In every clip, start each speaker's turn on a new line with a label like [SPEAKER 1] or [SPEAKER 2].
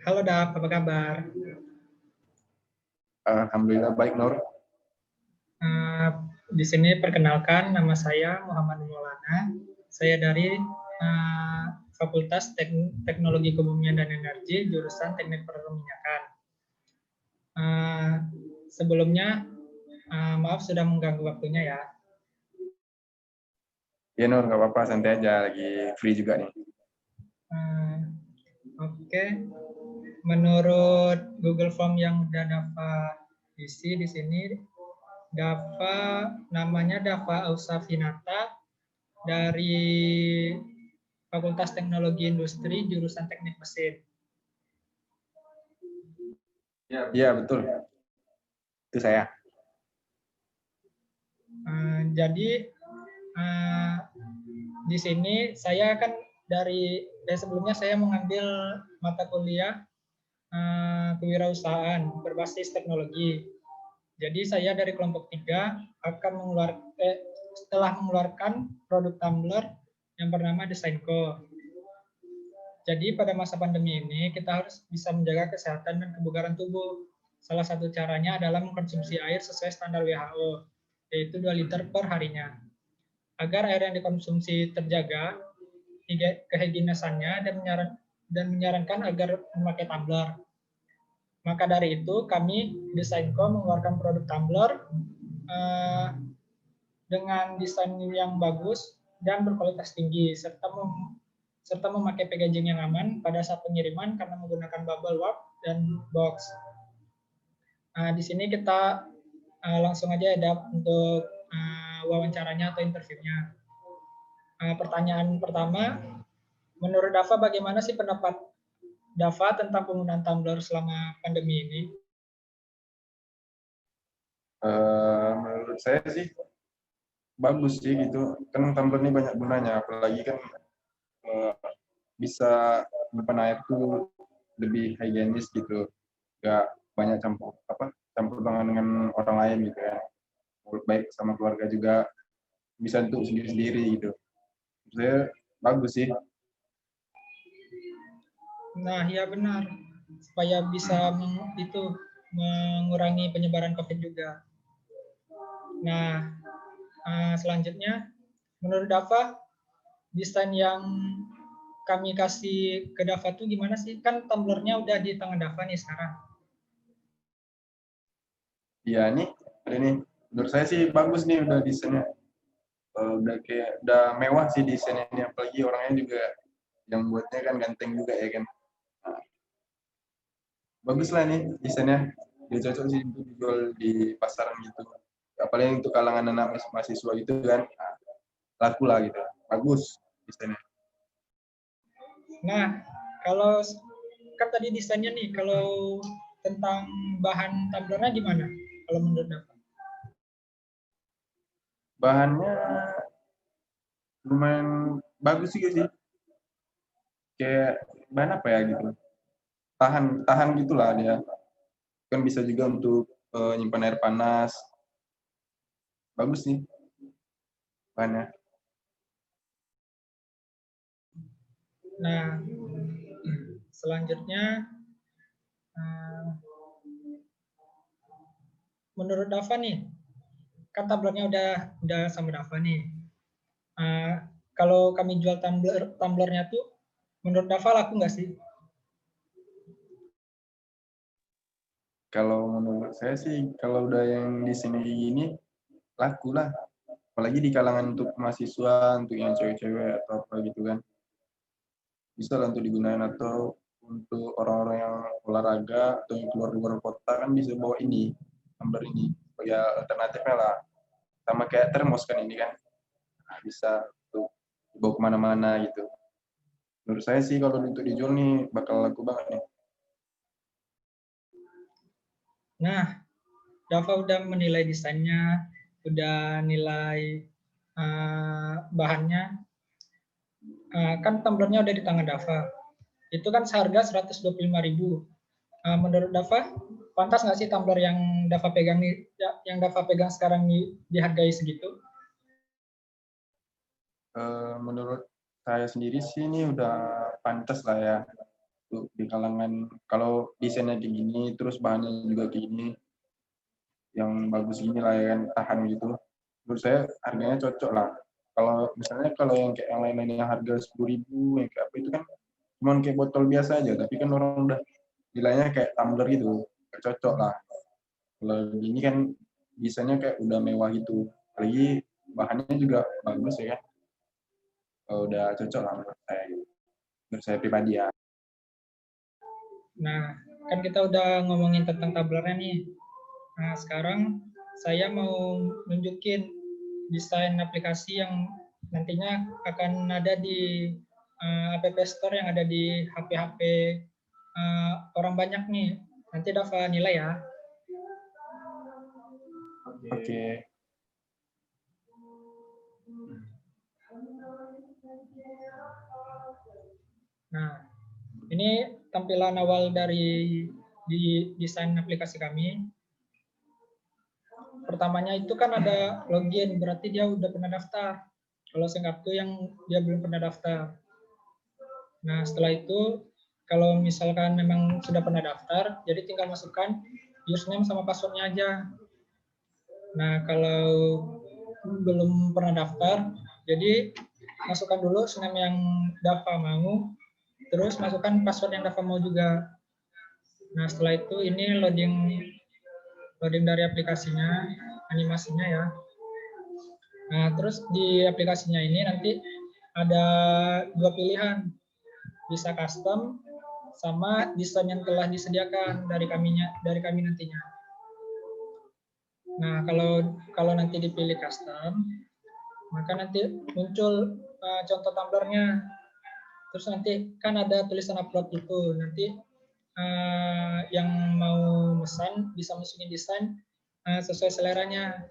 [SPEAKER 1] Halo Dap, apa kabar?
[SPEAKER 2] Alhamdulillah baik, Nur.
[SPEAKER 1] Di sini perkenalkan, nama saya Muhammad Maulana. Saya dari Fakultas Teknologi Kebumian dan Energi, jurusan Teknik Perminyakan. Sebelumnya, maaf sudah mengganggu waktunya ya.
[SPEAKER 2] Ya Nur, nggak apa-apa, santai aja, lagi free juga nih.
[SPEAKER 1] Oke. Menurut Google Form yang udah Dava isi di sini, Dava namanya Dava Ausafinata dari Fakultas Teknologi Industri jurusan Teknik Mesin.
[SPEAKER 2] Iya betul, itu saya.
[SPEAKER 1] Jadi di sini saya kan dari sebelumnya saya mengambil mata kuliah kewirausahaan berbasis teknologi. Jadi saya dari kelompok 3 akan setelah mengeluarkan produk tumbler yang bernama Desainco. Jadi pada masa pandemi ini kita harus bisa menjaga kesehatan dan kebugaran tubuh. Salah satu caranya adalah mengkonsumsi air sesuai standar WHO, yaitu 2 liter per harinya. Agar air yang dikonsumsi terjaga kehigienesannya dan menyarankan agar memakai tumbler. Maka dari itu kami Desainco mengeluarkan produk tumbler dengan desain yang bagus dan berkualitas tinggi serta memakai packaging yang aman pada saat pengiriman karena menggunakan bubble wrap dan box. Di sini kita langsung aja ya Dap untuk wawancaranya atau interviewnya. Pertanyaan pertama, menurut Dava bagaimana sih pendapat Dava tentang penggunaan tumbler selama pandemi ini?
[SPEAKER 2] Menurut saya sih bagus sih gitu. Kan tumbler ini banyak gunanya, apalagi kan bisa menyimpan air tuh lebih higienis gitu. Gak banyak campur tangan dengan orang lain gitu ya. Baik sama keluarga juga, bisa untuk sendiri-sendiri gitu. Menurut saya bagus sih.
[SPEAKER 1] Nah, ya benar. Supaya bisa mengurangi penyebaran COVID juga. Nah, selanjutnya, menurut Dava, desain yang kami kasih ke Dava tuh gimana sih? Kan tumblernya udah di tangan Dava nih sekarang.
[SPEAKER 2] Iya nih, menurut saya sih bagus nih udah desainnya. Udah mewah sih desainnya ini, apalagi orangnya juga yang buatnya kan ganteng juga ya kan. Nah, bagus lah nih desainnya, dia cocok sih untuk dijual di pasaran gitu, apalagi untuk kalangan anak mahasiswa gitu kan. Nah, laku lah gitu, bagus desainnya.
[SPEAKER 1] Nah, kalau kan tadi desainnya nih, kalau tentang bahan tumblernya gimana kalau menurut Dava?
[SPEAKER 2] Bahannya lumayan bagus juga sih, kayak bahan apa ya gitu, tahan gitulah dia, kan bisa juga untuk nyimpan air panas, bagus nih bahannya.
[SPEAKER 1] Nah, selanjutnya menurut Dava nih, kan tumblernya udah sama Dava nih. Kalau kami jual tumblernya tuh, menurut Dava laku nggak sih?
[SPEAKER 2] Kalau menurut saya sih, kalau udah yang di sini ini laku lah, apalagi di kalangan untuk mahasiswa, untuk yang cewek-cewek atau apa gitu kan, bisa lah untuk digunakan, atau untuk orang-orang yang olahraga atau yang keluar luar kota kan bisa bawa ini, tumbler ini sebagai alternatifnya lah, sama kayak termos kan ini kan. Nah, bisa untuk dibawa kemana-mana gitu. Menurut saya sih kalau untuk dijual nih bakal laku banget nih.
[SPEAKER 1] Nah, Dava udah menilai desainnya, udah nilai bahannya, kan tumblernya udah di tangan Dava. Itu kan seharga 125.000. Menurut Dava, pantas nggak sih tumbler yang Dava pegang nih, yang Dava pegang sekarang nih dihargai segitu?
[SPEAKER 2] Menurut saya sendiri sih ini udah pantas lah ya untuk di kalangan kalau desainnya kayak gini, terus bahannya juga kayak gini, yang bagus gini lah ya kan, tahan gitu. Menurut saya harganya cocok lah. Kalau misalnya kalau yang kayak yang lain-lain yang harga 10.000 yang kayak apa itu kan cuman kayak botol biasa aja, tapi kan orang udah nilainya kayak tumbler gitu, nggak cocok lah. Kalau gini kan desainnya kayak udah mewah gitu, apalagi bahannya juga bagus ya kan. Udah cocok lah menurut saya pribadi ya.
[SPEAKER 1] Nah, kan kita udah ngomongin tentang tumblernya nih. Nah, sekarang saya mau nunjukin desain aplikasi yang nantinya akan ada di App Store yang ada di HP-HP orang banyak nih. Nanti Dava nilai ya.
[SPEAKER 2] Oke.
[SPEAKER 1] Nah, ini tampilan awal dari desain aplikasi kami. Pertamanya itu kan ada login, berarti dia udah pernah daftar. Kalau Singapura yang dia belum pernah daftar. Nah, setelah itu kalau misalkan memang sudah pernah daftar, jadi tinggal masukkan username sama passwordnya aja. Nah, kalau belum pernah daftar, jadi masukkan dulu username yang Dava mau, terus masukkan password yang Dava mau juga. Nah, setelah itu ini loading dari aplikasinya, animasinya ya. Nah, terus di aplikasinya ini nanti ada dua pilihan, bisa custom sama desain yang telah disediakan dari kami nantinya. Nah, kalau nanti dipilih custom, maka nanti muncul contoh tumblernya. Terus nanti kan ada tulisan upload itu. Nanti yang mau pesan bisa masukin desain sesuai seleranya.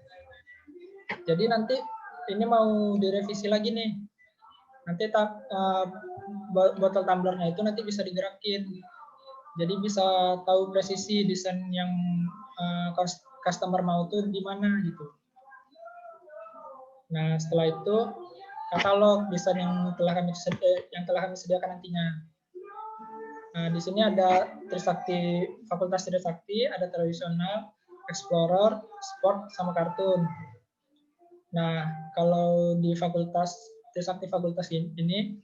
[SPEAKER 1] Jadi nanti ini mau direvisi lagi nih. Nanti botol tumblernya itu nanti bisa digerakin. Jadi bisa tahu presisi desain yang customer mau tuh di mana gitu. Nah, setelah itu katalog desain yang telah kami sediakan nantinya. Nah, di sini ada Trisakti, Fakultas Trisakti, ada tradisional, explorer, sport, sama kartun. Nah, kalau di Fakultas Trisakti Fakultas ini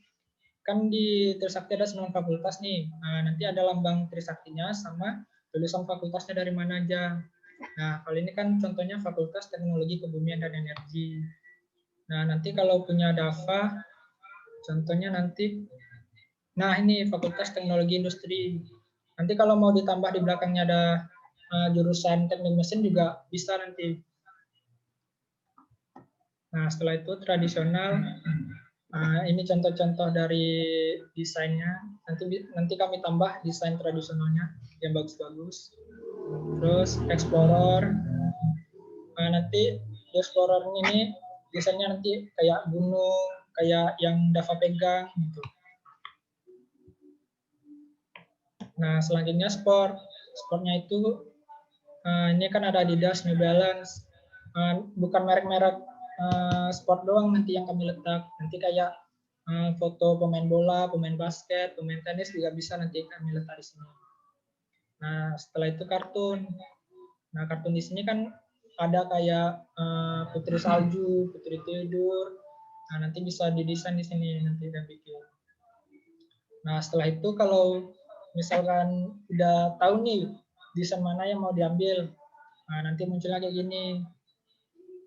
[SPEAKER 1] kan di Trisakti ada 9 fakultas nih. Nah, nanti ada lambang Trisaktinya sama tulisan fakultasnya dari mana aja. Nah, kalau ini kan contohnya Fakultas Teknologi Kebumian dan Energi. Nah, nanti kalau punya Dava, contohnya nanti, nah ini Fakultas Teknologi Industri. Nanti kalau mau ditambah di belakangnya ada jurusan teknik mesin juga bisa nanti. Nah, setelah itu tradisional. Ini contoh-contoh dari desainnya. Nanti kami tambah desain tradisionalnya yang bagus-bagus. Terus Explorer. Nanti Explorer ini desainnya nanti kayak gunung, kayak yang Dava pegang gitu. Nah, selanjutnya sport. Sportnya itu ini kan ada Adidas, New Balance. Bukan merek-merek sport doang nanti yang kami letak. Nanti kayak foto pemain bola, pemain basket, pemain tenis juga bisa nanti kami letak di sini. Nah, setelah itu kartun. Nah, kartun di sini kan ada kayak Putri Salju, Putri Tidur. Nah, nanti bisa didesain di sini nanti dan bikin. Nah, setelah itu kalau misalkan udah tahu nih desain mana yang mau diambil, nah nanti munculnya kayak gini.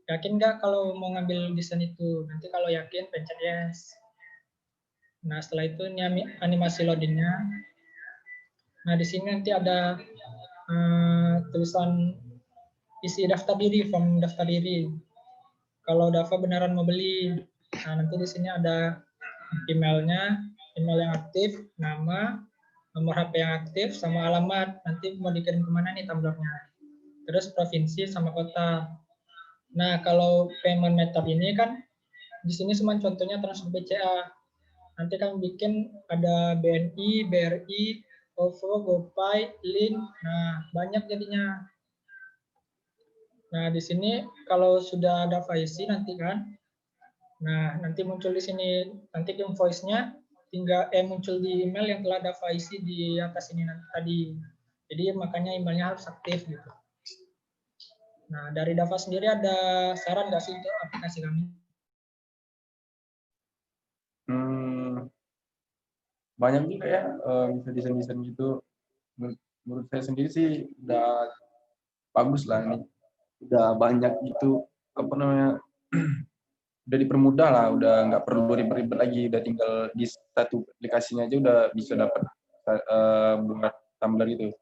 [SPEAKER 1] Yakin nggak kalau mau ngambil desain itu? Nanti kalau yakin pencet yes. Nah, setelah itu ini animasi loadingnya. Nah, di sini nanti ada tulisan isi daftar diri, form daftar diri. Kalau Dava beneran mau beli, nah nanti di sini ada emailnya, email yang aktif, nama, nomor HP yang aktif, sama alamat. Nanti mau dikirim kemana nih tumblernya. Terus provinsi sama kota. Nah, kalau payment method ini kan di sini cuma contohnya transfer BCA. Nanti kami bikin ada BNI, BRI, OVO, GoPay, Link. Nah, banyak jadinya. Nah, di sini kalau sudah ada Faisi nanti kan, Nah, nanti muncul di sini, nanti invoice-nya tinggal muncul di email yang telah Dava isi di atas ini nanti tadi. Jadi makanya emailnya harus aktif gitu. Nah, dari Dava sendiri ada saran nggak sih untuk aplikasi kami?
[SPEAKER 2] Banyak juga ya bisa desain-desain gitu. Menurut saya sendiri sih udah bagus lah ini. Udah banyak gitu apa namanya udah dipermudah lah, udah nggak perlu ribet-ribet lagi, udah tinggal di satu aplikasinya aja udah bisa dapat buat Tumblr itu.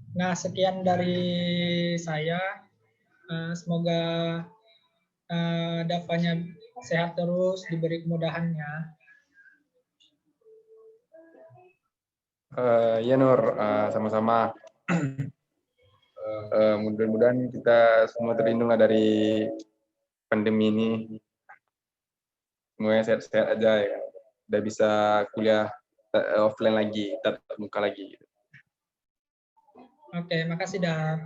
[SPEAKER 1] Nah, sekian dari saya. Semoga Davanya sehat terus, diberi kemudahannya.
[SPEAKER 2] Ya Nur, sama-sama. Mudah-mudahan kita semua terlindung lah dari pandemi ini. Semuanya sehat-sehat aja ya. Udah bisa kuliah offline lagi, tatap muka lagi.
[SPEAKER 1] Oke, makasih Dav.